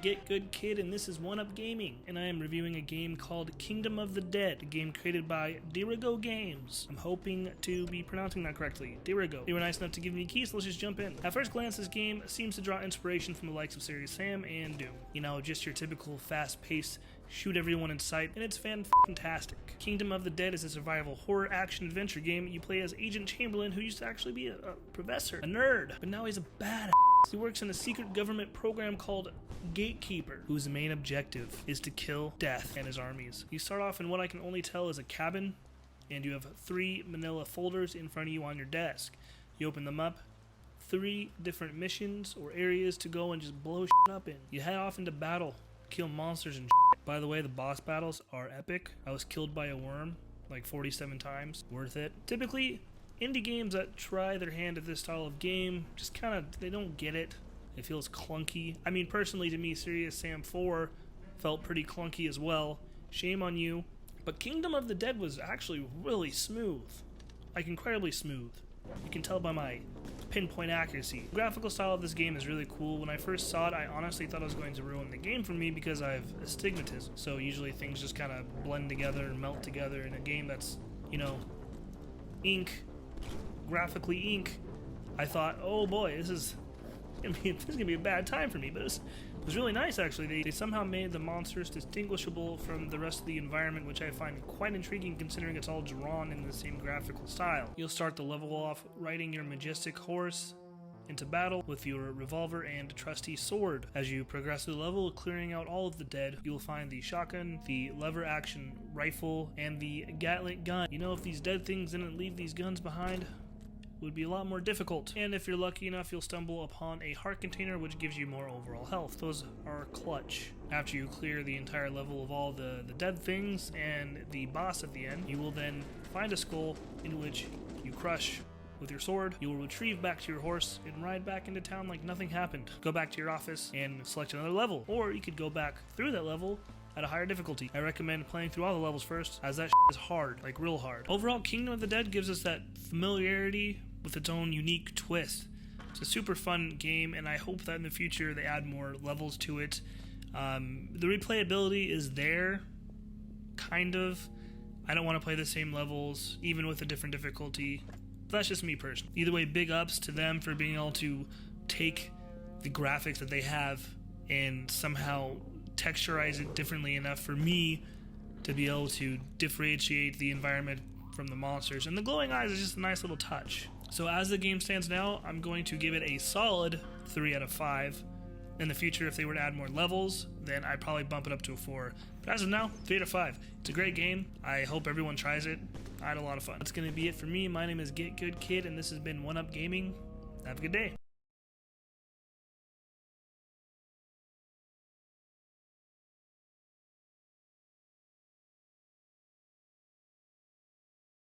Get Good Kid, and this is One Up Gaming, and I am reviewing a game called Kingdom of the Dead, a game created by Dirigo Games. I'm hoping to be pronouncing that correctly. Dirigo. They were nice enough to give me keys, so let's just jump in. At first glance, this game seems to draw inspiration from the likes of Serious Sam and Doom. You know, just your typical fast-paced, shoot everyone in sight, and it's fantastic. Kingdom of the Dead is a survival horror action-adventure game. You play as Agent Chamberlain, who used to actually be a professor, a nerd, but now he's a badass. He works in a secret government program called Gatekeeper, whose main objective is to kill Death and his armies. You start off in what I can only tell is a cabin, and you have 3 manila folders in front of you on your desk. You open them up, 3 different missions or areas to go and just blow shit up in. You head off into battle, kill monsters and shit. By the way, the boss battles are epic. I was killed by a worm like 47 times. Worth it. Typically, indie games that try their hand at this style of game just they don't get it. It feels clunky. I mean, personally to me, Serious Sam 4 felt pretty clunky as well. Shame on you. But Kingdom of the Dead was actually really smooth. Like, incredibly smooth. You can tell by my pinpoint accuracy. The graphical style of this game is really cool. When I first saw it, I honestly thought I was going to ruin the game for me because I have astigmatism. So usually things just kind of blend together and melt together in a game that's, you know, graphically ink. I thought, oh boy, this is gonna be a bad time for me, but it was really nice actually. They somehow made the monsters distinguishable from the rest of the environment, which I find quite intriguing considering it's all drawn in the same graphical style. You'll start the level off riding your majestic horse into battle with your revolver and trusty sword. As you progress through the level, clearing out all of the dead, you'll find the shotgun, the lever action rifle, and the Gatling gun. You know, if these dead things didn't leave these guns behind, would be a lot more difficult. And if you're lucky enough, you'll stumble upon a heart container, which gives you more overall health. Those are clutch. After you clear the entire level of all the dead things and the boss at the end, you will then find a skull in which you crush with your sword. You will retrieve back to your horse and ride back into town like nothing happened. Go back to your office and select another level, or you could go back through that level at a higher difficulty. I recommend playing through all the levels first, as that is hard, like real hard. Overall, Kingdom of the Dead gives us that familiarity with its own unique twist. It's a super fun game, and I hope that in the future they add more levels to it. The replayability is there, kind of. I don't want to play the same levels, even with a different difficulty. But that's just me personally. Either way, big ups to them for being able to take the graphics that they have and somehow texturize it differently enough for me to be able to differentiate the environment from the monsters. And the glowing eyes is just a nice little touch. So as the game stands now, I'm going to give it a solid 3 out of 5. In the future, if they were to add more levels, then I'd probably bump it up to a 4. But as of now, 3 out of 5. It's a great game. I hope everyone tries it. I had a lot of fun. That's going to be it for me. My name is Get Good Kid, and this has been One Up Gaming. Have a good day.